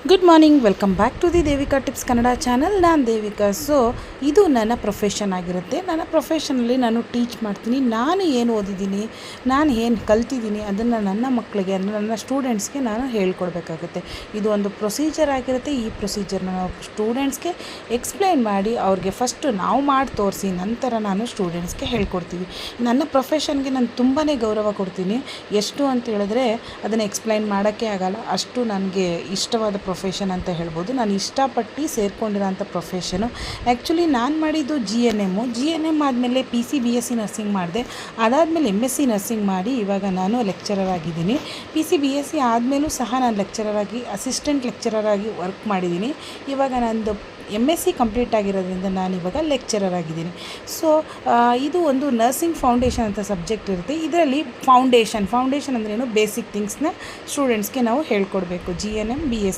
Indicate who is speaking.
Speaker 1: Good morning, welcome back to the Devika tips Kannada channel. ನಾನು Devika. So ಇದು ನನ್ನ ಪ್ರೊಫೆಷನ್ ಆಗಿರುತ್ತೆ. ನನ್ನ ಪ್ರೊಫೆಷನಲ್ಲಿ ನಾನು ಟೀಚ್ ಮಾಡ್ತೀನಿ. ನಾನು ಏನು ಓದಿದ್ದೀನಿ, ನಾನು ಏನು ಕಲ್ತಿದ್ದೀನಿ ಅದನ್ನು ನನ್ನ ಮಕ್ಕಳಿಗೆ ಅಂದರೆ ನನ್ನ ಸ್ಟೂಡೆಂಟ್ಸ್ಗೆ ನಾನು ಹೇಳ್ಕೊಡ್ಬೇಕಾಗುತ್ತೆ. ಇದು ಒಂದು ಪ್ರೊಸೀಜರ್ ಆಗಿರುತ್ತೆ. ಈ ಪ್ರೊಸೀಜರ್ನ ನಾವು ಸ್ಟೂಡೆಂಟ್ಸ್ಗೆ ಎಕ್ಸ್ಪ್ಲೈನ್ ಮಾಡಿ ಅವ್ರಿಗೆ ಫಸ್ಟು ನಾವು ಮಾಡಿ ತೋರಿಸಿ ನಂತರ ನಾನು ಸ್ಟೂಡೆಂಟ್ಸ್ಗೆ ಹೇಳ್ಕೊಡ್ತೀವಿ. ನನ್ನ ಪ್ರೊಫೆಷನ್ಗೆ ನಾನು ತುಂಬಾ ಗೌರವ ಕೊಡ್ತೀನಿ. ಎಷ್ಟು ಅಂತ ಹೇಳಿದ್ರೆ ಅದನ್ನು ಎಕ್ಸ್ಪ್ಲೈನ್ ಮಾಡೋಕ್ಕೆ ಆಗಲ್ಲ. ಅಷ್ಟು ನನಗೆ ಇಷ್ಟವಾದ ಪ್ರೊಫೆಷನ್ ಅಂತ ಹೇಳ್ಬೋದು. ನಾನು ಇಷ್ಟಪಟ್ಟು ಸೇರ್ಕೊಂಡಿರೋಂಥ ಪ್ರೊಫೆಷನು. ಆ್ಯಕ್ಚುಲಿ ನಾನು ಮಾಡಿದ್ದು ಜಿ ಎನ್ ಎಮ್ ಆದಮೇಲೆ BSc ನರ್ಸಿಂಗ್ ಮಾಡಿದೆ. ಅದಾದಮೇಲೆ MSc ನರ್ಸಿಂಗ್ ಮಾಡಿ ಇವಾಗ ನಾನು ಲೆಕ್ಚರರ್ ಆಗಿದ್ದೀನಿ. BSc ಆದಮೇಲೂ ಸಹ ನಾನು ಲೆಕ್ಚರರ್ ಆಗಿ ಅಸಿಸ್ಟೆಂಟ್ ಲೆಕ್ಚರರ್ ಆಗಿ ವರ್ಕ್ ಮಾಡಿದ್ದೀನಿ. ಇವಾಗ ನಂದು MSc ಕಂಪ್ಲೀಟ್ ಆಗಿರೋದ್ರಿಂದ ನಾನು ಇವಾಗ ಲೆಕ್ಚರರ್ ಆಗಿದ್ದೀನಿ. ಸೊ ಇದು ಒಂದು ನರ್ಸಿಂಗ್ ಫೌಂಡೇಶನ್ ಅಂತ ಸಬ್ಜೆಕ್ಟ್ ಇರುತ್ತೆ. ಇದರಲ್ಲಿ ಫೌಂಡೇಶನ್ ಅಂದ್ರೇನು, ಬೇಸಿಕ್ ಥಿಂಗ್ಸ್ನ ಸ್ಟೂಡೆಂಟ್ಸ್ಗೆ ನಾವು ಹೇಳ್ಕೊಡ್ಬೇಕು. GNM BSc